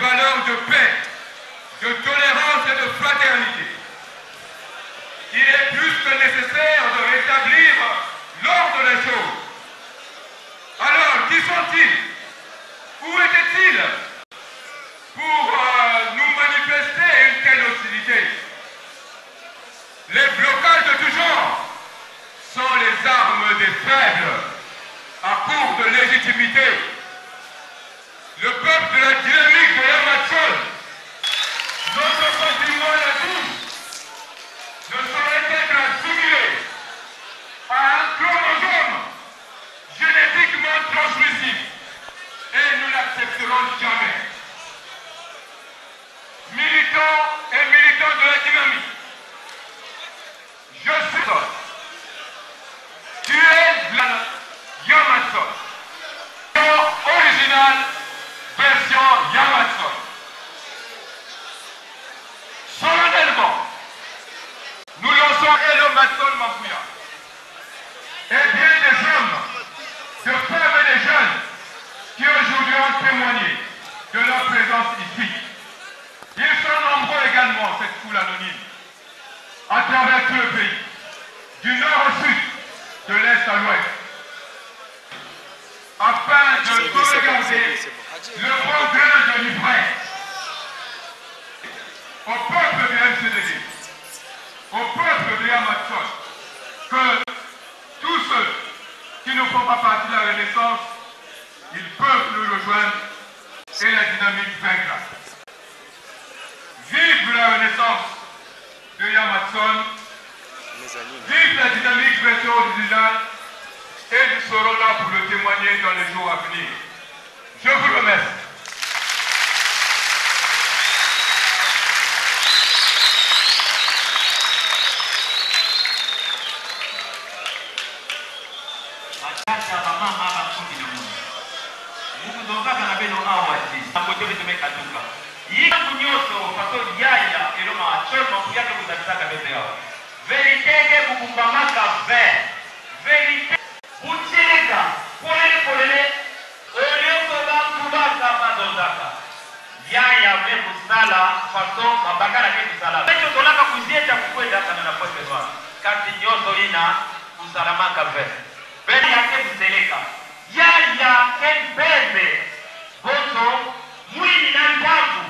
valeurs de paix, de tolérance et de fraternité. Il est plus que nécessaire de rétablir l'ordre des choses. Alors, qui sont-ils? Où étaient-ils pour nous manifester une telle hostilité? Les blocages de tout genre sont les armes des faibles à court de légitimité. Le peuple de la dynamique de Yamatsol, notre patrimoine à tous, ne saurait être assimilé à un chromosome génétiquement transmissif et nous l'accepterons jamais. Militants et militants de la dynamique, je suis tu es la Yamatsol, originale version Yamatsol. Solennellement, nous lançons Hello Matson Mafouya. Et bien des hommes, de femmes et des jeunes qui aujourd'hui ont témoigné de leur présence ici. Ils sont nombreux également, cette foule anonyme, à travers tout le pays, du nord au sud, de l'est à l'ouest, afin de regarder le bon grain de l'ivraie au peuple de MCDD, au peuple de Yamatsol, que tous ceux qui ne font pas partie de la Renaissance, ils peuvent nous rejoindre et la dynamique vaincra. Vive la Renaissance de Yamatsol, vive la dynamique version originale, et nous serons là pour le témoigner dans les jours à venir. Je vous remercie. Vérité, yaya me kusala façon babakala ke kusala pecho tolaka kuzieta kukwenda kana na pote zwa kati nyoso ina usalama kave beni yake kuseleka yaya kembebe boto mwini na ndangu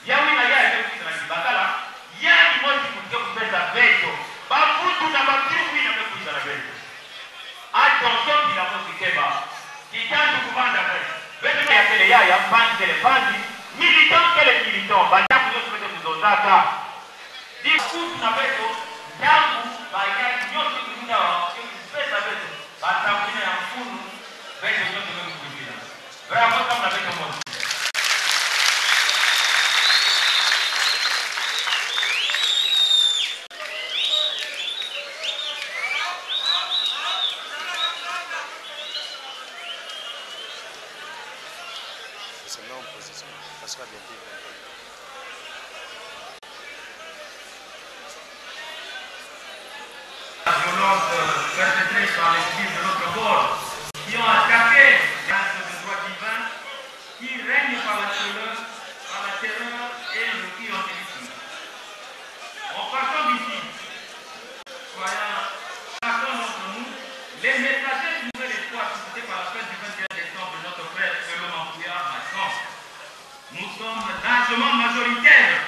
yawi na yaya ke kusala kibakala yani mosi kuke kupesa pecho bafutu na bakiru ina me kusala pecho attention bila mosi keba kitantu kubanda pecho beni yake le yaya pandi le pandi militant que les militants, Banyaku nous sommes des Zozaka. Discours na beto, Nyamu, Banyaku nyote kulinda, pesa beto, Batamina ya mfunu, beto nyote kulinda. Vraiment comme la beto moto. Se met en position, ça sera bientôt. La violence perpétrée par les civils de notre bord, qui ont attaqué les droits divins, qui règnent par la terreur et le clientélisme. En partant d'ici, soyons chacun d'entre nous les messagers du nouvel espoir suscité par la fête du 21 décembre de notre frère Hello Mafouya Matson. Nous sommes largement majoritaires.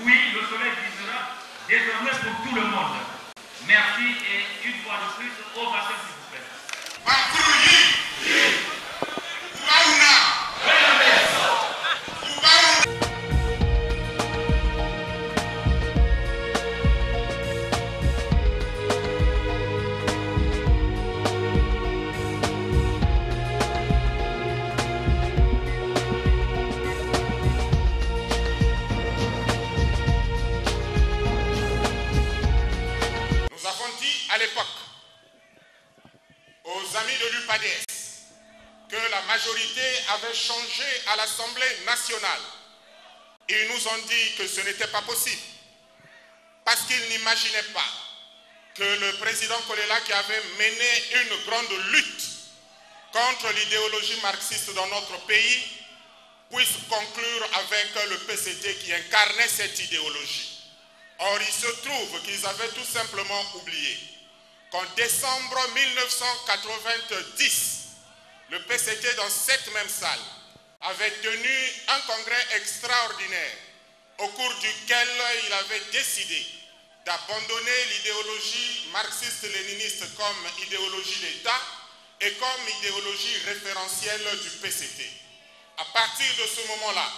Oui, le soleil brisera désormais pour tout le monde. Merci et une fois de plus, ovation s'il vous plaît. À l'époque, aux amis de l'UPADS, que la majorité avait changé à l'Assemblée nationale. Ils nous ont dit que ce n'était pas possible, parce qu'ils n'imaginaient pas que le président Kolela, qui avait mené une grande lutte contre l'idéologie marxiste dans notre pays, puisse conclure avec le PCT qui incarnait cette idéologie. Or, il se trouve qu'ils avaient tout simplement oublié qu'en décembre 1990, le PCT, dans cette même salle, avait tenu un congrès extraordinaire au cours duquel il avait décidé d'abandonner l'idéologie marxiste-léniniste comme idéologie d'État et comme idéologie référentielle du PCT. À partir de ce moment-là,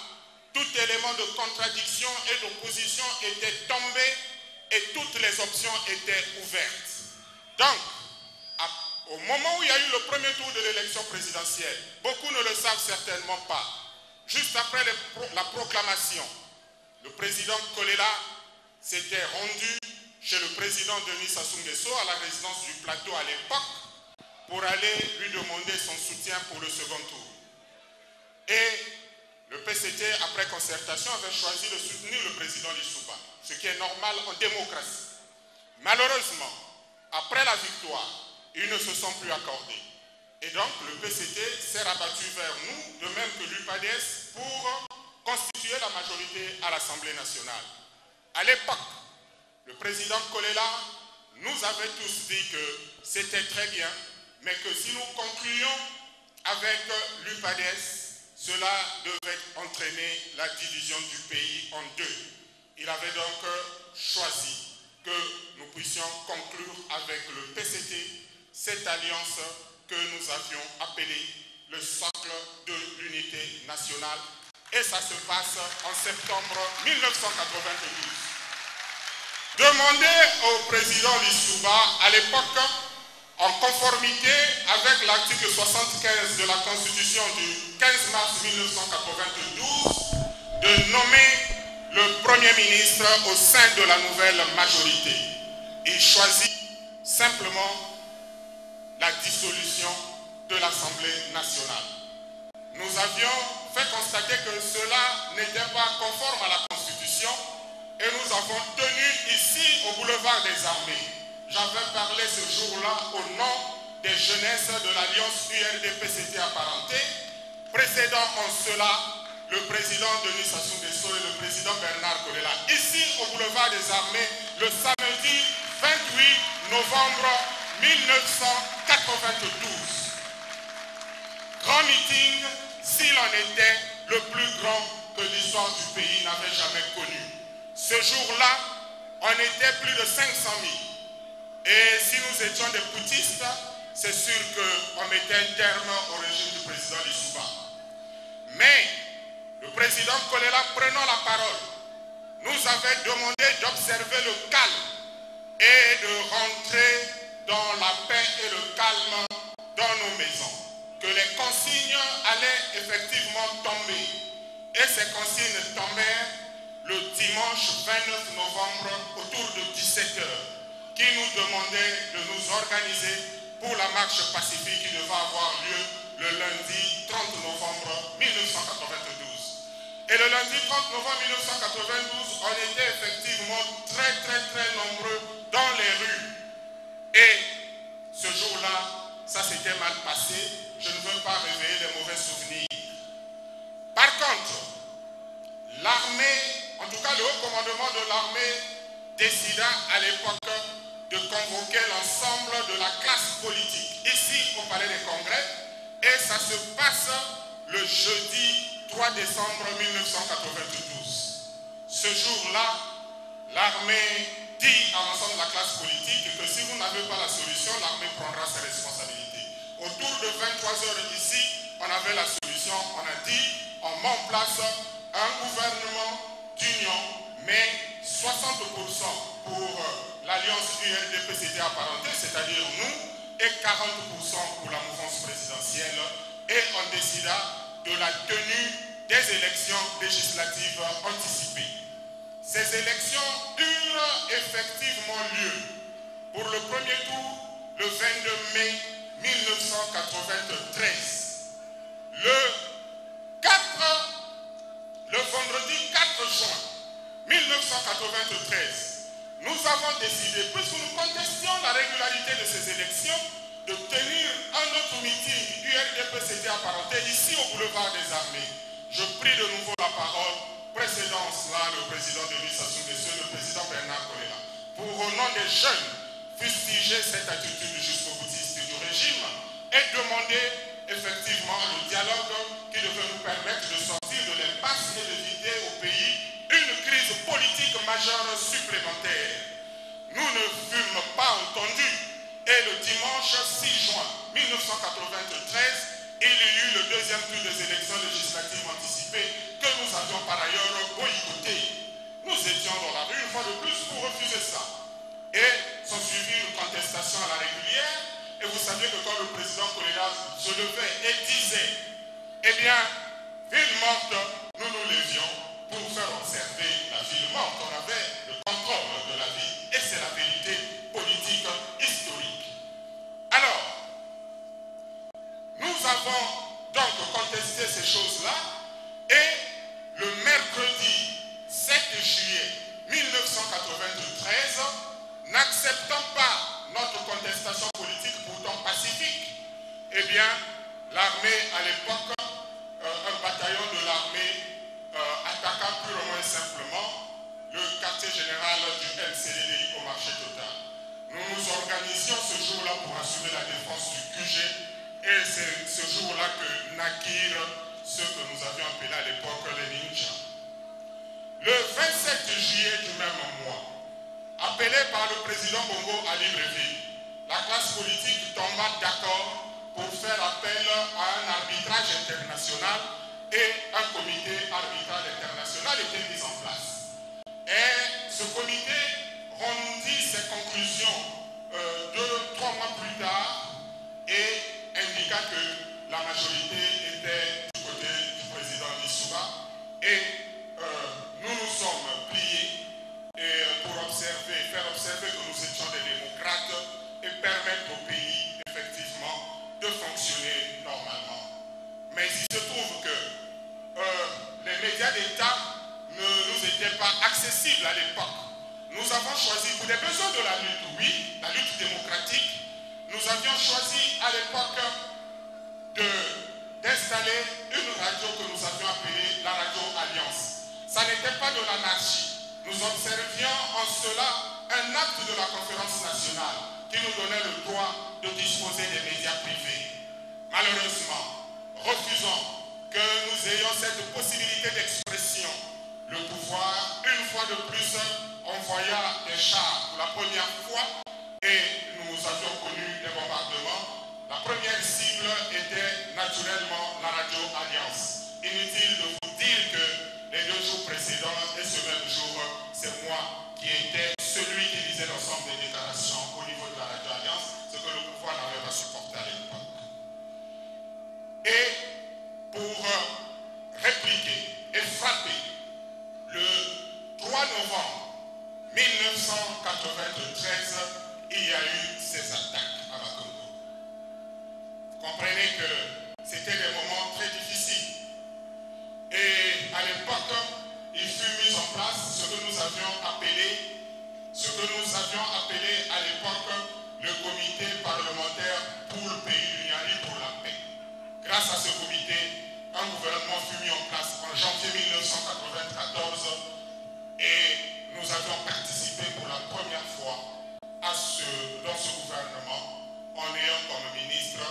tout élément de contradiction et d'opposition était tombé et toutes les options étaient ouvertes. Donc, au moment où il y a eu le premier tour de l'élection présidentielle, beaucoup ne le savent certainement pas, juste après la proclamation, le président Kolela s'était rendu chez le président Denis Sassou Nguesso à la résidence du Plateau à l'époque pour aller lui demander son soutien pour le second tour. Et le PCT, après concertation, avait choisi de soutenir le président Lissouba, ce qui est normal en démocratie. Malheureusement, après la victoire, ils ne se sont plus accordés. Et donc, le PCT s'est rabattu vers nous, de même que l'UPADS, pour constituer la majorité à l'Assemblée nationale. À l'époque, le président Kolela nous avait tous dit que c'était très bien, mais que si nous concluions avec l'UPADS, cela devait entraîner la division du pays en deux. Il avait donc choisi que nous puissions conclure avec le PCT cette alliance que nous avions appelée le socle de l'unité nationale. Et ça se passe en septembre 1992. Demandez au président Lissouba, à l'époque, en conformité avec l'article 75 de la Constitution du 15 mars 1992, de nommer le Premier ministre au sein de la nouvelle majorité. Il choisit simplement la dissolution de l'Assemblée nationale. Nous avions fait constater que cela n'était pas conforme à la Constitution et nous avons tenu ici au boulevard des Armées. J'avais parlé ce jour-là au nom des jeunesses de l'Alliance URD-PCT apparentée, précédant en cela le président Denis Sassou Nguesso et le président Bernard Kolela. Ici au boulevard des Armées, le samedi 28 novembre 1992. Grand meeting, s'il en était le plus grand que l'histoire du pays n'avait jamais connu. Ce jour-là, on était plus de 500 000. Et si nous étions des poutistes, c'est sûr qu'on mettait un terme au régime du président Lissouba. Mais le président Kolela, prenant la parole, nous avait demandé d'observer le calme et de rentrer dans la paix et le calme dans nos maisons. Que les consignes allaient effectivement tomber. Et ces consignes tombèrent le dimanche 29 novembre autour de 17 h, qui nous demandait de nous organiser pour la marche pacifique qui devait avoir lieu le lundi 30 novembre 1992. Et le lundi 30 novembre 1992, on était effectivement très nombreux dans les rues. Et ce jour-là, ça s'était mal passé. Je ne veux pas réveiller les mauvais souvenirs. Par contre, l'armée, en tout cas le haut commandement de l'armée, décida à l'époque de convoquer l'ensemble de la classe politique ici au Palais des Congrès, et ça se passe le jeudi 3 décembre 1992. Ce jour-là, l'armée dit à l'ensemble de la classe politique que si vous n'avez pas la solution, l'armée prendra ses responsabilités. Autour de 23 h ici, on avait la solution, on a dit, on met en place un gouvernement d'union, mais 60% pour l'alliance URD-PCT apparentée, c'est-à-dire nous, et 40% pour la mouvance présidentielle, et on décida de la tenue des élections législatives anticipées. Ces élections eurent effectivement lieu pour le premier tour le 22 mai 1993. Le vendredi 4 juin 1993, nous avons décidé, puisque nous contestions la régularité de ces élections, de tenir un autre meeting URD-PCT apparenté ici au boulevard des Armées. Je prie venant des jeunes, fustiger cette attitude jusqu'au boutiste du régime et demander effectivement le dialogue qui devait nous permettre de sortir de l'impasse et d'éviter au pays une crise politique majeure supplémentaire. Nous ne fûmes pas entendus et le dimanche 6 juin 1993, il y eut le deuxième tour des élections législatives anticipées que nous avions par ailleurs boycotté. Nous étions dans la rue une fois de plus pour refuser ça. Et s'en suivit une contestation à la régulière. Et vous saviez que quand le président Kolela se levait et disait, eh bien, ville morte, nous nous levions pour faire observer la ville morte. On avait le contrôle de la vie. Et c'est la vérité politique historique. Alors, nous avons donc contesté ces choses-là et le mercredi 7 juillet 1993, n'acceptant pas notre contestation politique pourtant pacifique, eh bien, l'armée à l'époque, un bataillon de l'armée attaqua purement et simplement le quartier général du MCDDI au marché total. Nous nous organisions ce jour-là pour assurer la défense du QG et c'est ce jour-là que naquirent ceux que nous avions appelés à l'époque les ninjas. Le 27 juillet du même mois, appelé par le président Bongo à Libreville, la classe politique tomba d'accord pour faire appel à un arbitrage international et un comité arbitral international était mis en place. Et ce comité rendit ses conclusions 2-3 mois plus tard et indiqua que la majorité était du côté du président Lissouba et nous nous sommes pliés pour observer, faire observer que nous étions des démocrates et permettre au pays effectivement de fonctionner normalement. Mais il se trouve que les médias d'État ne nous étaient pas accessibles à l'époque. Nous avons choisi, pour des besoins de la lutte, oui, la lutte démocratique, nous avions choisi à l'époque d'installer une radio que nous avions appelée la Radio Alliance. Ça n'était pas de l'anarchie. Nous observions en cela un acte de la conférence nationale qui nous donnait le droit de disposer des médias privés. Malheureusement, refusons que nous ayons cette possibilité d'expression. Le pouvoir, une fois de plus, envoya des chars pour la première fois et nous avions connu des bombardements. La première cible était naturellement la Radio Alliance. Inutile de vous dire que les 2 jours précédents et ce même jour, c'est moi qui étais celui qui lisait l'ensemble des déclarations au niveau de la Radio Alliance, ce que le pouvoir n'avait pas supporté à l'époque. Et pour répliquer et frapper, le 3 novembre 1993, il y a eu ces attaques à Bakongo. Vous comprenez que c'était des moments très difficiles. Et à l'époque, il fut mis en place ce que nous avions appelé à l'époque le comité parlementaire pour le pays du Niari pour la paix. Grâce à ce comité, un gouvernement fut mis en place en janvier 1994 et nous avions participé pour la première fois dans ce gouvernement en ayant comme ministre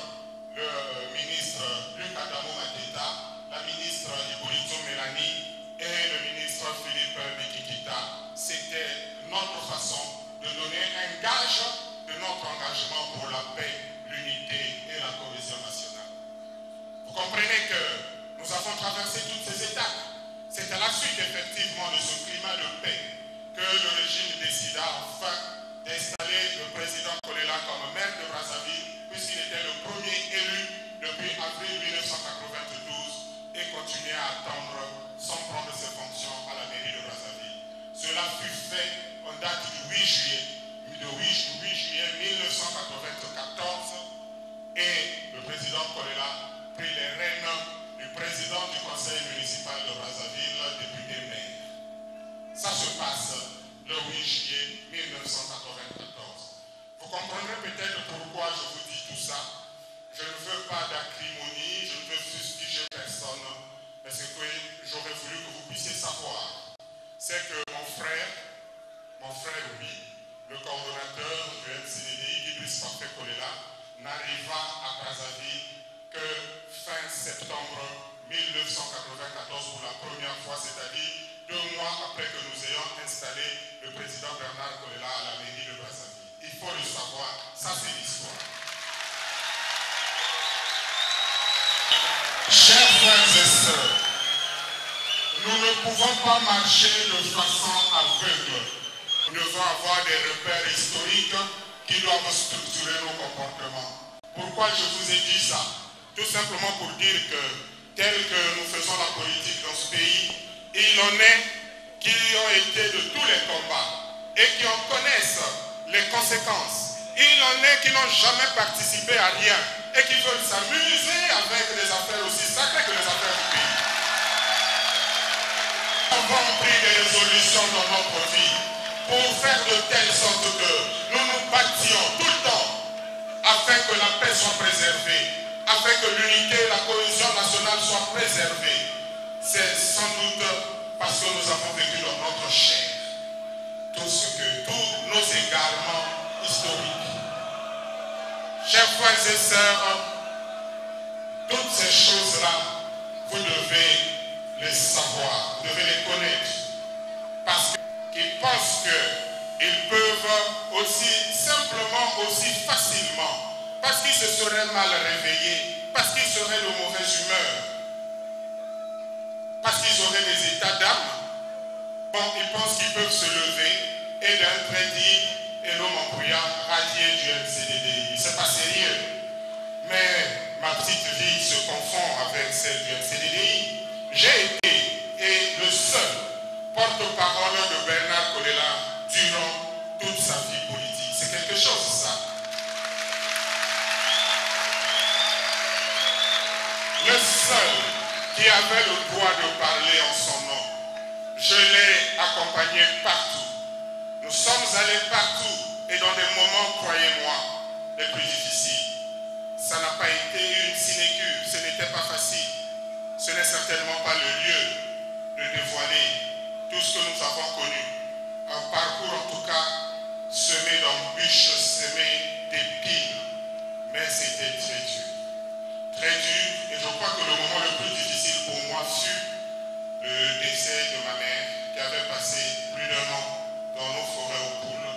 le ministre Luc Adamo Mateta, la ministre Hippolyte Mélanie et le ministre Philippe Mikikita. C'était notre façon de donner un gage de notre engagement pour la paix, l'unité et la cohésion nationale. Vous comprenez que nous avons traversé toutes ces étapes. C'est à la suite effectivement de ce climat de paix que le régime décida enfin d'installer le président Kolela comme maire de Brazzaville, puisqu'il était le premier élu depuis avril 1992 et continuait à attendre sans prendre ses fonctions à la mairie de Brazzaville. Cela fut fait en date du 8 juillet 1994 n'arriva à Brazzaville que fin septembre 1994 pour la première fois, c'est-à-dire 2 mois après que nous ayons installé le président Bernard Kolela à la mairie de Brazzaville. Il faut le savoir, ça c'est l'histoire. Chers frères et sœurs, nous ne pouvons pas marcher de façon aveugle. Nous devons avoir des repères historiques qui doivent structurer nos comportements. Pourquoi je vous ai dit ça? Tout simplement pour dire que, tel que nous faisons la politique dans ce pays, il en est qui ont été de tous les combats et qui en connaissent les conséquences. Il en est qui n'ont jamais participé à rien et qui veulent s'amuser avec des affaires aussi sacrées que les affaires du pays. Nous avons pris des résolutions dans notre vie pour faire de telle sorte que nous nous battions tout le temps afin que la paix soit préservée, afin que l'unité et la cohésion nationale soient préservées. C'est sans doute parce que nous avons vécu dans notre chair tous nos égarements historiques. Chers frères et sœurs, toutes ces choses-là, vous devez les savoir, vous devez les connaître. Parce qu'ils pensent qu'ils peuvent aussi simplement, aussi facilement, parce qu'ils se seraient mal réveillés, parce qu'ils seraient de mauvaise humeur, parce qu'ils auraient des états d'âme, bon, ils pensent qu'ils peuvent se lever et d'un trait dire et l'homme en priant radier du MCDDI. C'est pas sérieux. Mais ma petite vie se confond avec celle du MCDDI. J'ai été et le seul porte-parole de Bernard Kolela durant toute sa vie politique. C'est quelque chose, ça. Le seul qui avait le droit de parler en son nom. Je l'ai accompagné partout. Nous sommes allés partout et dans des moments, croyez-moi, les plus difficiles. Ça n'a pas été une sinécure, ce n'était pas facile. Ce n'est certainement pas le lieu de dévoiler tout ce que nous avons connu. Un parcours en tout cas semé d'embûches, semé d'épines. Mais c'était très dur. Très dur, et je crois que le moment le plus difficile pour moi fut le décès de ma mère qui avait passé plus d'1 an dans nos forêts aux poules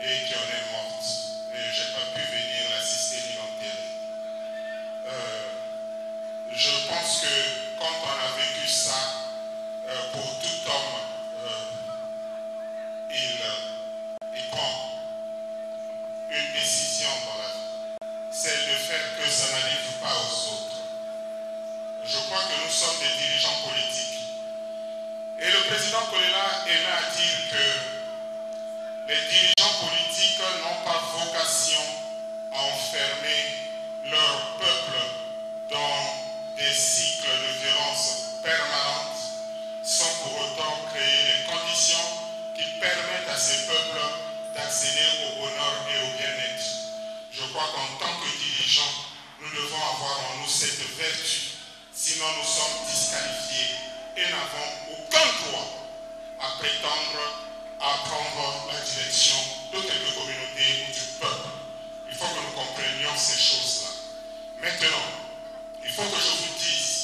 et qui en est morte. Et je n'ai pas pu venir l'assister ni l'enterrer. Je pense que quand on a vécu ça, pour tout homme, il prend une décision dans la vie. C'est de faire que ça n'arrive pas aux autres. Je crois que nous sommes des dirigeants politiques. Et le président Kolela aimait à dire que les dirigeants politiques n'ont pas vocation à enfermer leur peuple dans des cycles de violence permanentes sans pour autant créer les conditions qui permettent à ces peuples d'accéder au bonheur et au bien-être. Je crois qu'en tant que dirigeants, nous devons avoir en nous cette vertu. Sinon, nous sommes disqualifiés et n'avons aucun droit à prétendre à prendre la direction de quelque communauté ou du peuple. Il faut que nous comprenions ces choses-là. Maintenant, il faut que je vous dise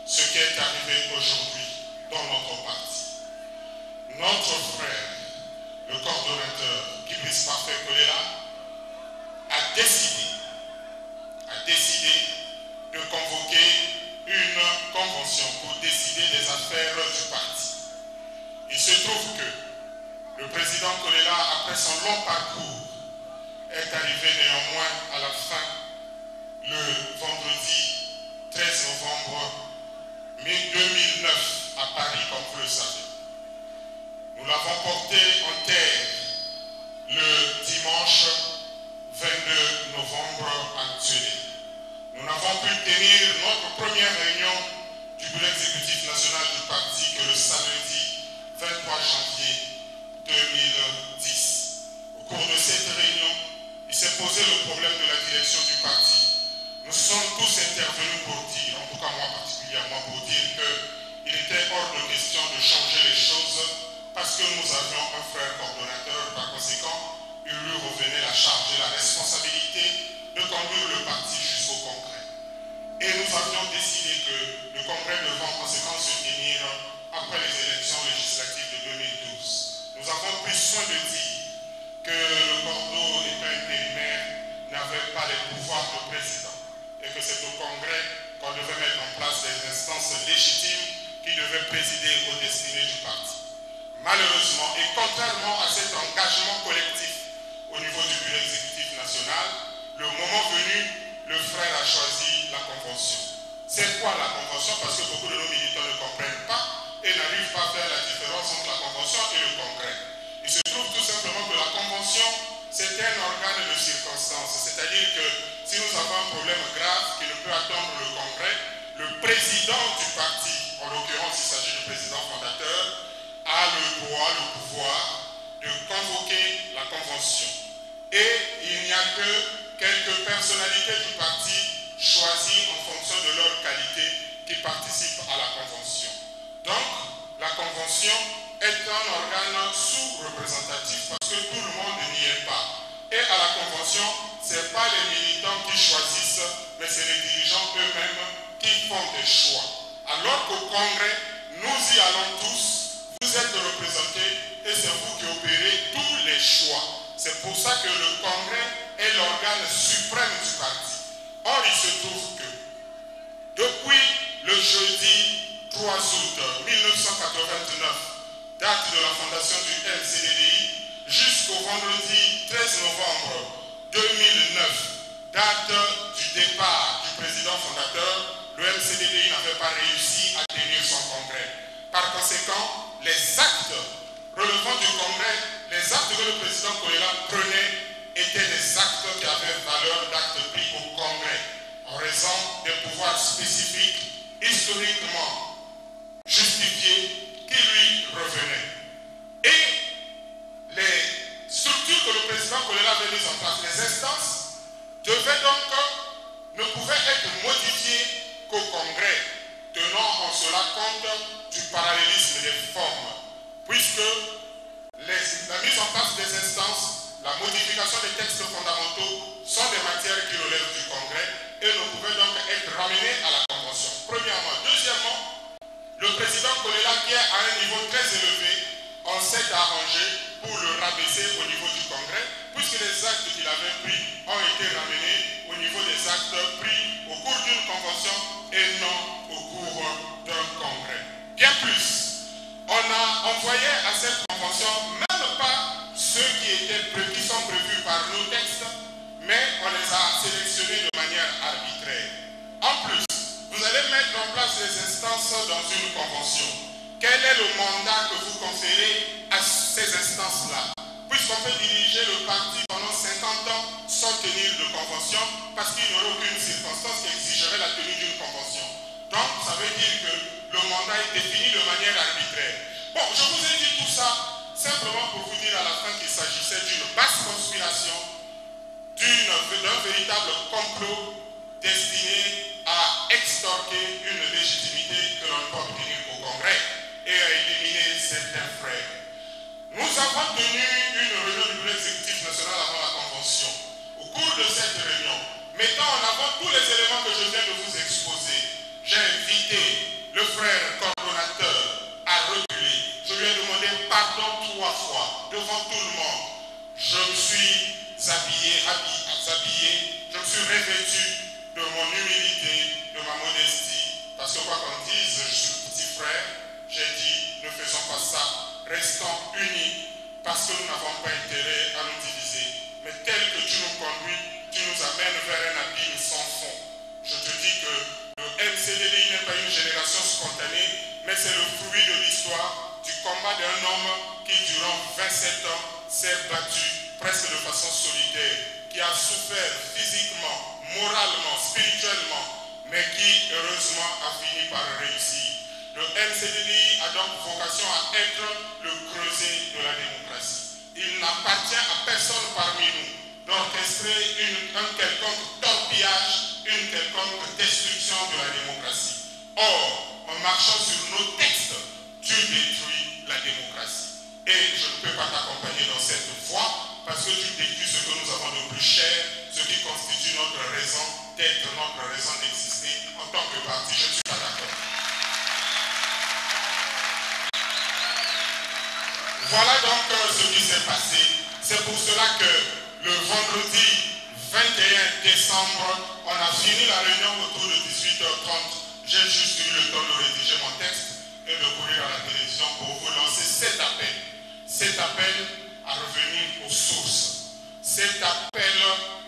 ce qui est arrivé aujourd'hui dans notre parti. Notre frère, le coordonnateur Kibris Parfait Kolela, a décidé de convoquer une convention pour décider des affaires du parti. Il se trouve que le président Kolela, après son long parcours, est arrivé néanmoins à la fin, le vendredi 13 novembre 2009 à Paris, comme vous le savez. Nous l'avons porté en terre le dimanche 22 novembre actuel. Nous n'avons pu tenir notre première réunion du bureau exécutif national du parti que le samedi 23 janvier 2010. Au cours de cette réunion, il s'est posé le problème de la direction du parti. Nous sommes tous intervenus pour dire, en tout cas moi particulièrement, pour dire qu'il était hors de question de changer les choses parce que nous avions un frère coordonnateur. Par conséquent, il lui revenait la charge et la responsabilité de conduire Malheureusement, et contrairement à cet engagement collectif au niveau du bureau exécutif national, le moment venu, le frère a choisi la convention. C'est quoi la convention? Parce que beaucoup de nos militants ne comprennent pas et n'arrivent pas à faire la différence entre la convention et le congrès. Il se trouve tout simplement que la convention, c'est un organe de circonstance. C'est-à-dire que si nous avons un problème grave qui ne peut attendre le congrès, le président du parti, en l'occurrence il s'agit du président fondateur, a le droit, le pouvoir de convoquer la convention. Et il n'y a que quelques personnalités du parti choisies en fonction de leur qualité qui participent à la convention. Donc, la convention est un organe sous-représentatif parce que tout le monde n'y est pas. Et à la convention, ce n'est pas les militants qui choisissent, mais c'est les dirigeants eux-mêmes qui font des choix. Alors qu'au congrès, nous y allons tous. Vous êtes représentés et c'est vous qui opérez tous les choix. C'est pour ça que le congrès est l'organe suprême du parti. Or, il se trouve que depuis le jeudi 3 août 1989, date de la fondation du MCDDI, jusqu'au vendredi 13 novembre 2009, date du départ du président fondateur, le MCDDI n'avait pas réussi à tenir son congrès. Par conséquent, les actes relevant du congrès, les actes que le président Kolela prenait étaient des actes qui avaient valeur d'actes pris au congrès en raison des pouvoirs spécifiques historiquement justifiés qui lui revenaient. Et les structures que le président Kolela avait mises en place, les instances, devaient donc, ne pouvaient être modifiées qu'au congrès, tenant en cela compte du parallélisme des formes, puisque la mise en place des instances, la modification des textes fondamentaux sont des matières qui relèvent du congrès et ne pouvaient donc être ramenées à la convention. Premièrement. Deuxièmement, le président Kolela, qui est à un niveau très élevé, on s'est arrangé pour le rabaisser au niveau du congrès, puisque les actes qu'il avait pris ont été ramenés au niveau des actes pris au cours d'une convention et non au cours d'un congrès. Bien plus, on a envoyé à cette convention même pas ceux qui sont prévus par nos textes, mais on les a sélectionnés de manière arbitraire. En plus, vous allez mettre en place les instances dans une convention. Quel est le mandat que vous conférez à ces instances-là? Puisqu'on peut diriger le parti pendant 50 ans sans tenir de convention, parce qu'il n'y aurait aucune circonstance qui exigerait la tenue d'une convention. Donc, ça veut dire que le mandat est défini de manière arbitraire. Bon, je vous ai dit tout ça simplement pour vous dire à la fin qu'il s'agissait d'une basse conspiration, d'un véritable complot destiné à extorquer une légitimité que l'on ne peut obtenir qu'au Congrès et à éliminer certains frères. Nous avons tenu une réunion du bureau exécutif national avant la convention. Au cours de cette réunion, mettant en avant tous les éléments que je viens de vous exposer, j'ai invité le frère coordonnateur à reculer. Je lui ai demandé pardon 3 fois devant tout le monde. Je me suis habillé, je me suis revêtu de mon humilité, de ma modestie, parce que quoi qu'on dise, je suis le petit frère. J'ai dit, ne faisons pas ça, restons unis, parce que nous n'avons pas intérêt à nous diviser. Mais tel que tu nous conduis, tu nous amènes vers un abîme sans fond. Je te dis que le MCDDI n'est pas une génération spontanée, mais c'est le fruit de l'histoire du combat d'un homme qui, durant 27 ans, s'est battu presque de façon solitaire, qui a souffert physiquement, moralement, spirituellement, mais qui, heureusement, a fini par réussir. Le MCDDI a donc vocation à être le creuset de la démocratie. Il n'appartient à personne parmi nous d'orchestrer un quelconque torpillage, une quelconque destruction de la démocratie. Or, en marchant sur nos textes, tu détruis la démocratie. Et je ne peux pas t'accompagner dans cette voie parce que tu détruis ce que nous avons de plus cher, ce qui constitue notre raison d'être, notre raison d'exister en tant que parti. Je ne suis pas d'accord. Voilà donc ce qui s'est passé. C'est pour cela que le vendredi 21 décembre, on a fini la réunion autour de 18h30. J'ai juste eu le temps de rédiger mon texte et de courir à la télévision pour vous lancer cet appel. cet appel à revenir aux sources, cet appel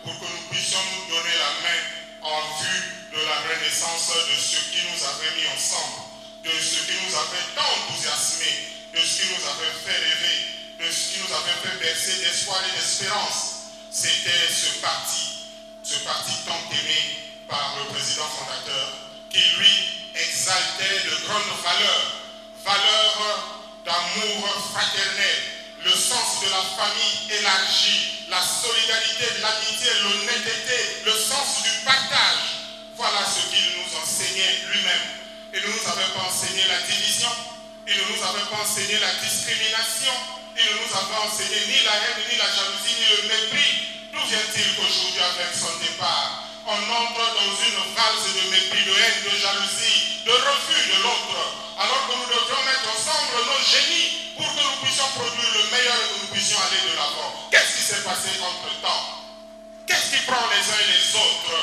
pour que nous puissions nous donner la main en vue de la renaissance de ce qui nous avait mis ensemble, de ce qui nous avait tant enthousiasmé, de ce qui nous avait fait rêver, de ce qui nous avait fait bercer d'espoir et d'espérance. C'était ce parti tant aimé par le président fondateur, qui lui exaltait de grandes valeurs d'amour fraternel, le sens de la famille élargie, la solidarité, l'amitié, l'honnêteté, le sens du partage. Voilà ce qu'il nous enseignait lui-même. Il ne nous avait pas enseigné la division, il ne nous avait pas enseigné la discrimination, il ne nous avait enseigné ni la haine, ni la jalousie, ni le mépris. D'où vient-il qu'aujourd'hui, avec son départ, on entre dans une valse de mépris, de haine, de jalousie, de refus de l'autre, alors que nous devrions mettre ensemble nos génies pour que nous puissions produire le meilleur et que nous puissions aller de l'avant. Qu'est-ce qui s'est passé entre-temps? Qu'est-ce qui prend les uns et les autres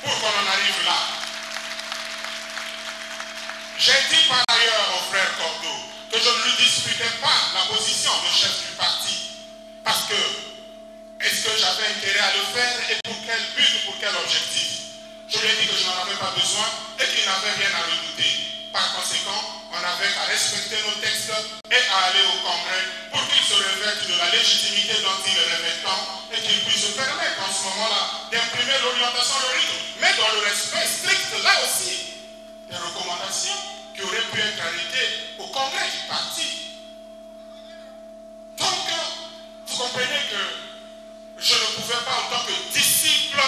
pour qu'on en arrive là? J'ai dit par ailleurs au frère Cordeau que je ne lui disputais pas la position de chef du parti, parce que est-ce que j'avais intérêt à le faire et pour quel but, pour quel objectif? Je lui ai dit que je n'en avais pas besoin et qu'il n'avait rien à redouter. Par conséquent, on n'avait qu'à respecter nos textes et à aller au Congrès pour qu'il se revête de la légitimité dont il rêvait tant et qu'il puisse se permettre en ce moment-là d'imprimer l'orientation, le rythme, mais dans le respect strict, là aussi, des recommandations qui auraient pu être arrêtées au Congrès du parti. Donc, vous comprenez que je ne pouvais pas, en tant que disciple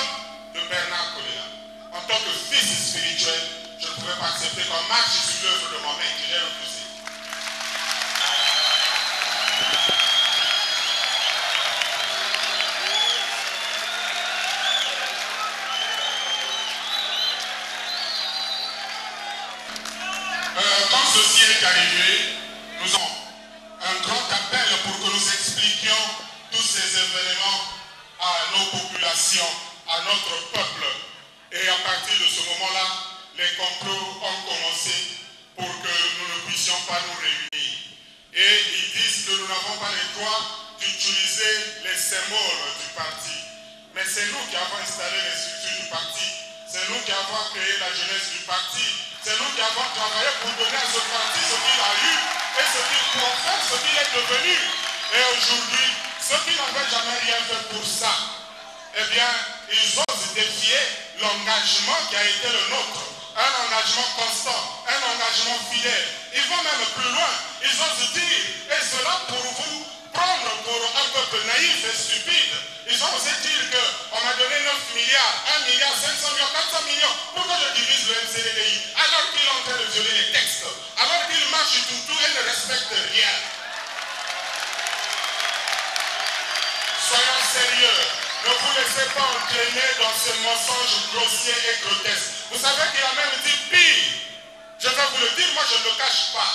de Bernard Kolela, en tant que fils spirituel, je ne pouvais pas accepter qu'on marche sur l'œuvre de mon maître. Je l'ai refusé. Quand ceci est arrivé, nous avons un grand appel pour que nous expliquions tous ces événements à nos populations, à notre peuple. Et à partir de ce moment-là, les complots ont commencé pour que nous ne puissions pas nous réunir. Et ils disent que nous n'avons pas le droit d'utiliser les symboles du parti. Mais c'est nous qui avons installé les structures du parti. C'est nous qui avons créé la jeunesse du parti. C'est nous qui avons travaillé pour donner à ce parti ce qu'il a eu et ce qu'il pourra faire, ce qu'il est devenu. Et aujourd'hui, ceux qui n'avaient jamais rien fait pour ça, eh bien, ils osent défier l'engagement qui a été le nôtre. Un engagement constant, un engagement fidèle. Ils vont même plus loin. Ils osent dire, et cela pour vous prendre pour un peuple naïf et stupide. Ils ont osé dire qu'on m'a donné 9 milliards, 1 milliard, 500 millions, 400 millions pour que je divise le MCDDI, alors qu'il est en train de violer les textes, alors qu'il marche tout et ne respecte rien. Soyons sérieux. Ne vous laissez pas entraîner dans ce mensonge grossier et grotesque. Vous savez qu'il a même dit pire. Je vais vous le dire, moi je ne le cache pas.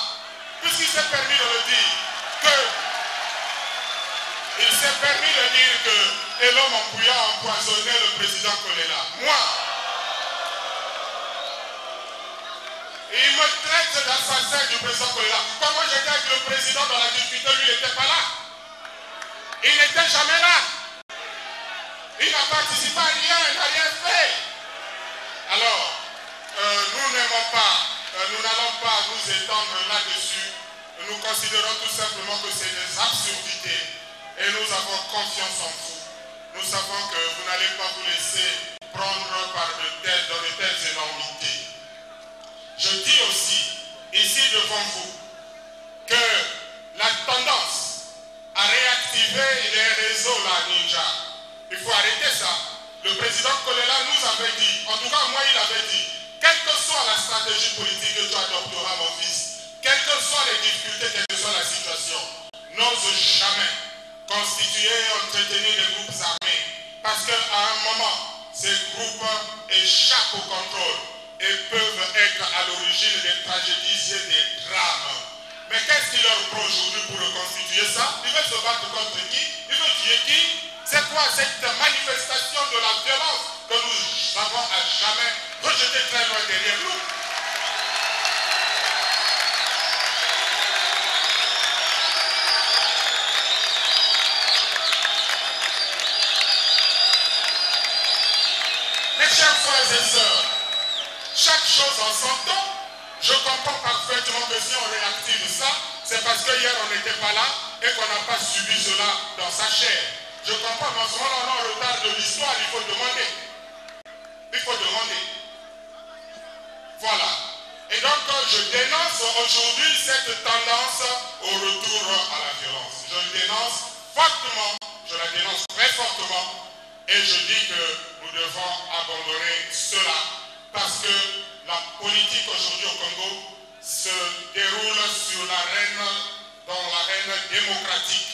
Puisqu'il s'est permis de le dire, il s'est permis de dire que Elom Ampouya a empoisonné le président Kolela. Moi, il me traite d'assassin du président Kolela. Quand moi j'étais avec le président dans la difficulté, lui il n'était pas là. Il n'était jamais là. Il n'a participé à rien, il n'a rien fait. Alors, nous n'aimons pas, nous n'allons pas nous étendre là-dessus. Nous considérons tout simplement que c'est des absurdités et nous avons confiance en vous. Nous savons que vous n'allez pas vous laisser prendre par de telles énormités. Je dis aussi, ici devant vous, que la tendance à réactiver les réseaux, la ninja, il faut arrêter ça. Le président Kolela nous avait dit, en tout cas moi il avait dit, quelle que soit la stratégie politique que tu adopteras mon fils, quelles que soient les difficultés, quelle que soit la situation, n'ose jamais constituer et entretenir des groupes armés. Parce qu'à un moment, ces groupes échappent au contrôle et peuvent être à l'origine des tragédies et des drames. Mais qu'est-ce qu'il leur prend aujourd'hui pour reconstituer ça? Ils veulent se battre contre qui? Ils veulent tuer qui? C'est quoi cette manifestation de la violence que nous avons à jamais rejetée très loin derrière nous? frères et sœurs, chaque chose en son temps. Je comprends parfaitement que si on réactive ça, c'est parce que hier on n'était pas là et qu'on n'a pas subi cela dans sa chair. Je comprends, mais en ce moment, on est en retard de l'histoire, il faut demander. Il faut demander. Voilà. Et donc, je dénonce aujourd'hui cette tendance au retour à la violence. Je le dénonce fortement, je la dénonce très fortement, et je dis que nous devons abandonner cela, parce que la politique aujourd'hui au Congo se déroule sur l'arène, dans l'arène démocratique.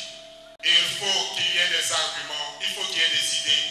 Et il faut qu'il y ait des arguments, il faut qu'il y ait des idées,